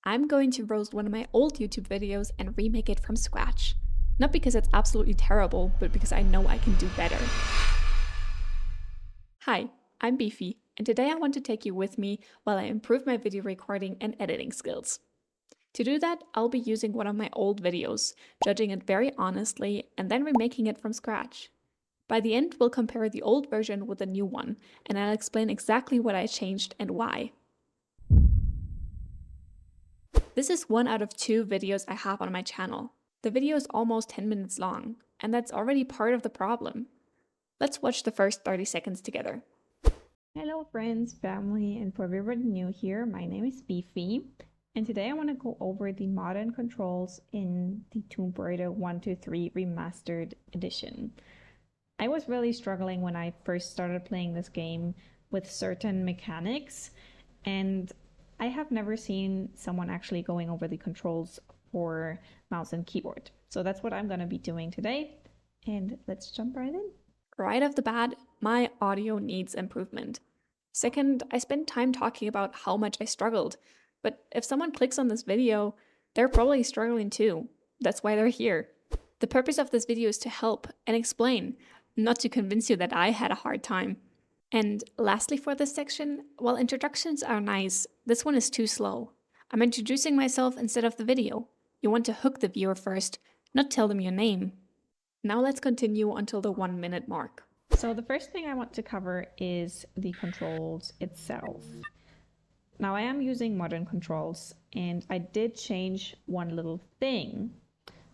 I'm going to roast one of my old YouTube videos and remake it from scratch. Not because it's absolutely terrible, but because I know I can do better. Hi, I'm Beefy, and today I want to take you with me while I improve my video recording and editing skills. To do that, I'll be using one of my old videos, judging it very honestly, and then remaking it from scratch. By the end, we'll compare the old version with the new one, and I'll explain exactly what I changed and why. This is one out of 2 videos I have on my channel. The video is almost 10 minutes long, and that's already part of the problem. Let's watch the first 30 seconds together. Hello friends, family, and for everybody new here, my name is Beefy, and today I want to go over the modern controls in the Tomb Raider 1-3 Remastered Edition. I was really struggling when I first started playing this game with certain mechanics, and I have never seen someone actually going over the controls for mouse and keyboard. So that's what I'm going to be doing today, and let's jump right in. Right off the bat, my audio needs improvement. Second, I spent time talking about how much I struggled, but if someone clicks on this video, they're probably struggling too. That's why they're here. The purpose of this video is to help and explain, not to convince you that I had a hard time. And lastly for this section, while introductions are nice, this one is too slow. I'm introducing myself instead of the video. You want to hook the viewer first, not tell them your name. Now let's continue until the 1 minute mark. So the first thing I want to cover is the controls itself. Now I am using modern controls, and I did change one little thing,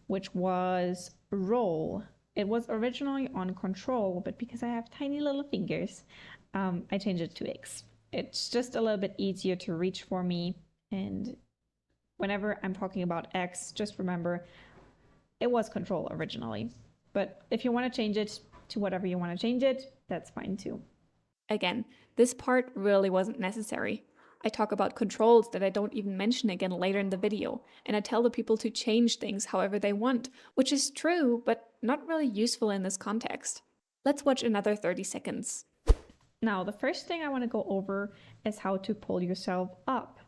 which was roll. It was originally on control, but because I have tiny little fingers, I changed it to X. It's just a little bit easier to reach for me, and whenever I'm talking about X, just remember it was control originally. But if you want to change it to whatever you want to change it, that's fine too. Again, this part really wasn't necessary. I talk about controls that I don't even mention again later in the video, and I tell the people to change things however they want, which is true, but not really useful in this context. Let's watch another 30 seconds. Now, the first thing I want to go over is how to pull yourself up.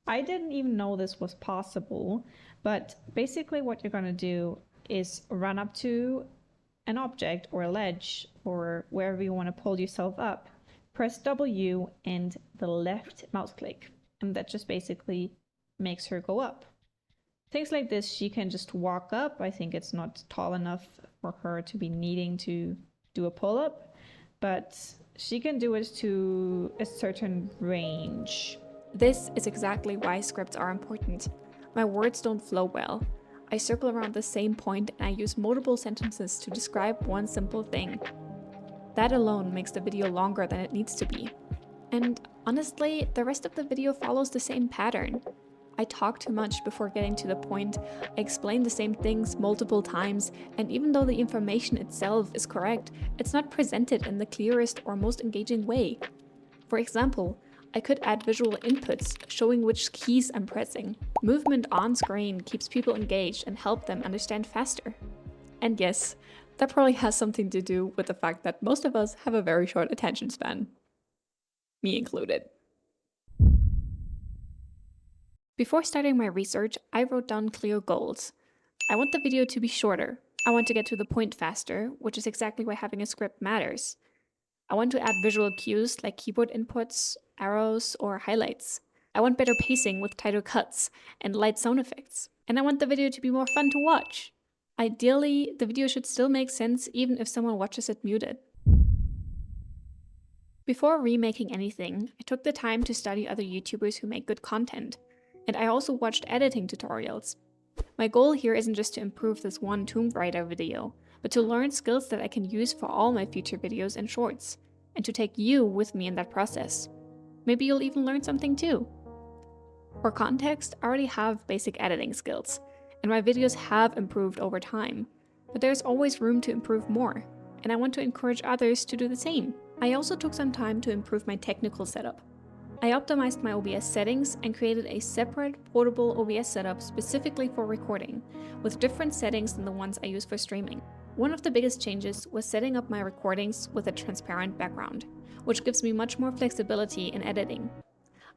I didn't even know this was possible, but basically what you're going to do is run up to an object or a ledge or wherever you want to pull yourself up. Press W and the left mouse click, and that just basically makes her go up. Things like this, she can just walk up. I think it's not tall enough for her to be needing to do a pull-up, but she can do it to a certain range. This is exactly why scripts are important. My words don't flow well. I circle around the same point and I use multiple sentences to describe one simple thing. That alone makes the video longer than it needs to be. And honestly, the rest of the video follows the same pattern. I talk too much before getting to the point, I explain the same things multiple times, and even though the information itself is correct, it's not presented in the clearest or most engaging way. For example, I could add visual inputs showing which keys I'm pressing. Movement on screen keeps people engaged and help them understand faster. And yes, that probably has something to do with the fact that most of us have a very short attention span. Me included. Before starting my research, I wrote down clear goals. I want the video to be shorter. I want to get to the point faster, which is exactly why having a script matters. I want to add visual cues like keyboard inputs, arrows, or highlights. I want better pacing with tighter cuts and light sound effects. And I want the video to be more fun to watch. Ideally, the video should still make sense even if someone watches it muted. Before remaking anything, I took the time to study other YouTubers who make good content. And I also watched editing tutorials. My goal here isn't just to improve this one Tomb Raider video, but to learn skills that I can use for all my future videos and shorts, and to take you with me in that process. Maybe you'll even learn something too. For context, I already have basic editing skills, and my videos have improved over time, but there's always room to improve more, and I want to encourage others to do the same. I also took some time to improve my technical setup. I optimized my OBS settings and created a separate portable OBS setup specifically for recording, with different settings than the ones I use for streaming. One of the biggest changes was setting up my recordings with a transparent background, which gives me much more flexibility in editing.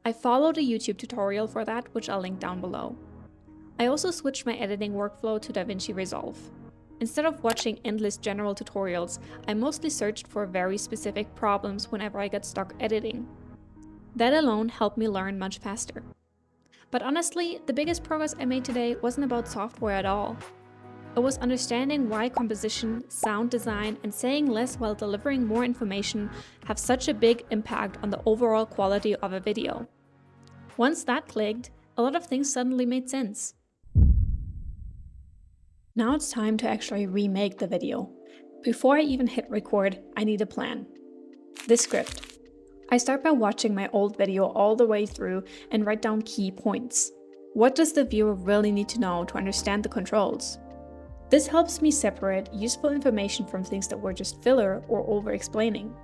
I followed a YouTube tutorial for that, which I'll link down below. I also switched my editing workflow to DaVinci Resolve. Instead of watching endless general tutorials, I mostly searched for very specific problems whenever I got stuck editing. That alone helped me learn much faster. But honestly, the biggest progress I made today wasn't about software at all. It was understanding why composition, sound design, and saying less while delivering more information have such a big impact on the overall quality of a video. Once that clicked, a lot of things suddenly made sense. Now it's time to actually remake the video. Before I even hit record, I need a plan. This script. I start by watching my old video all the way through and write down key points. What does the viewer really need to know to understand the controls? This helps me separate useful information from things that were just filler or over-explaining.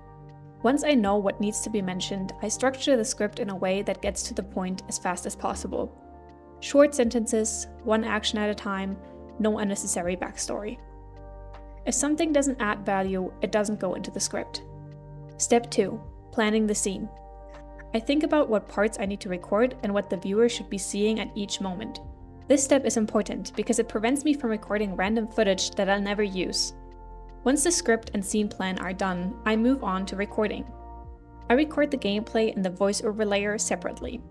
Once I know what needs to be mentioned, I structure the script in a way that gets to the point as fast as possible. Short sentences, one action at a time, no unnecessary backstory. If something doesn't add value, it doesn't go into the script. Step 2. Planning the scene. I think about what parts I need to record and what the viewer should be seeing at each moment. This step is important because it prevents me from recording random footage that I'll never use. Once the script and scene plan are done, I move on to recording. I record the gameplay and the voiceover layer separately.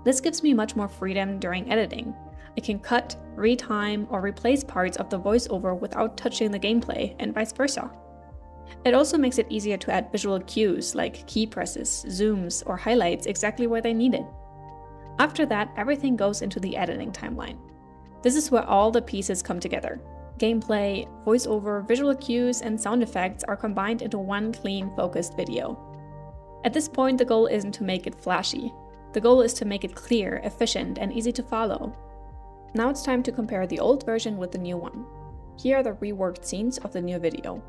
This gives me much more freedom during editing. I can cut, retime, or replace parts of the voiceover without touching the gameplay, and vice versa. It also makes it easier to add visual cues like key presses, zooms, or highlights exactly where they need it. After that, everything goes into the editing timeline. This is where all the pieces come together. Gameplay, voiceover, visual cues, and sound effects are combined into one clean, focused video. At this point, the goal isn't to make it flashy. The goal is to make it clear, efficient, and easy to follow. Now it's time to compare the old version with the new one. Here are the reworked scenes of the new video.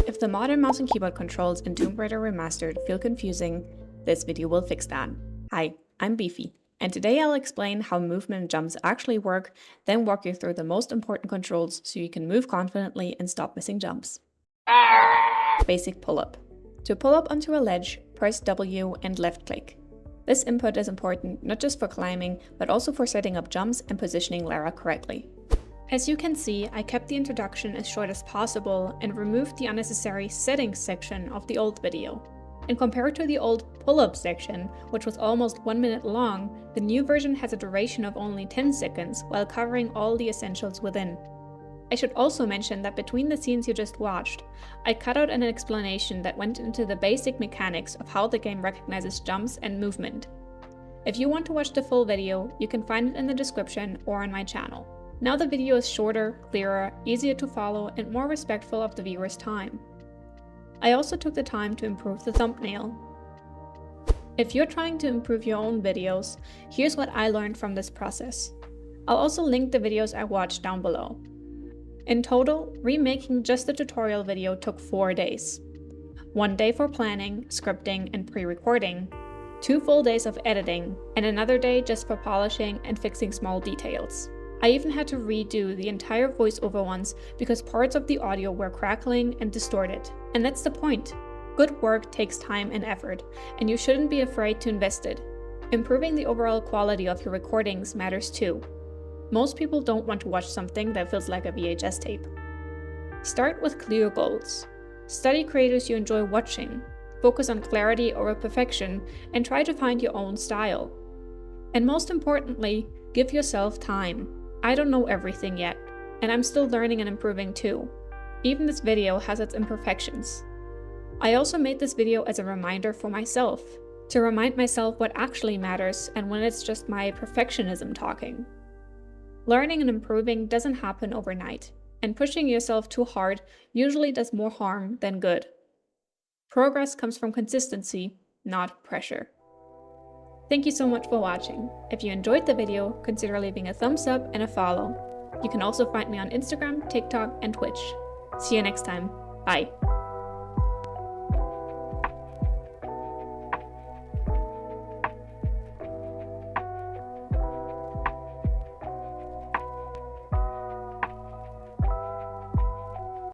If the modern mouse and keyboard controls in Tomb Raider Remastered feel confusing, this video will fix that. Hi, I'm Beefy, and today I'll explain how movement and jumps actually work, then walk you through the most important controls so you can move confidently and stop missing jumps. Basic pull-up. To pull up onto a ledge, press W and left click. This input is important not just for climbing, but also for setting up jumps and positioning Lara correctly. As you can see, I kept the introduction as short as possible and removed the unnecessary settings section of the old video. And compared to the old pull-up section, which was almost 1 minute long, the new version has a duration of only 10 seconds while covering all the essentials within. I should also mention that between the scenes you just watched, I cut out an explanation that went into the basic mechanics of how the game recognizes jumps and movement. If you want to watch the full video, you can find it in the description or on my channel. Now the video is shorter, clearer, easier to follow, and more respectful of the viewer's time. I also took the time to improve the thumbnail. If you're trying to improve your own videos, here's what I learned from this process. I'll also link the videos I watched down below. In total, remaking just the tutorial video took 4 days. 1 day for planning, scripting, and pre-recording, 2 full days of editing, and another day just for polishing and fixing small details. I even had to redo the entire voiceover once because parts of the audio were crackling and distorted. And that's the point. Good work takes time and effort, and you shouldn't be afraid to invest it. Improving the overall quality of your recordings matters too. Most people don't want to watch something that feels like a VHS tape. Start with clear goals. Study creators you enjoy watching. Focus on clarity over perfection, and try to find your own style. And most importantly, give yourself time. I don't know everything yet, and I'm still learning and improving too. Even this video has its imperfections. I also made this video as a reminder for myself, to remind myself what actually matters and when it's just my perfectionism talking. Learning and improving doesn't happen overnight, and pushing yourself too hard usually does more harm than good. Progress comes from consistency, not pressure. Thank you so much for watching. If you enjoyed the video, consider leaving a thumbs up and a follow. You can also find me on Instagram, TikTok, and Twitch. See you next time. Bye.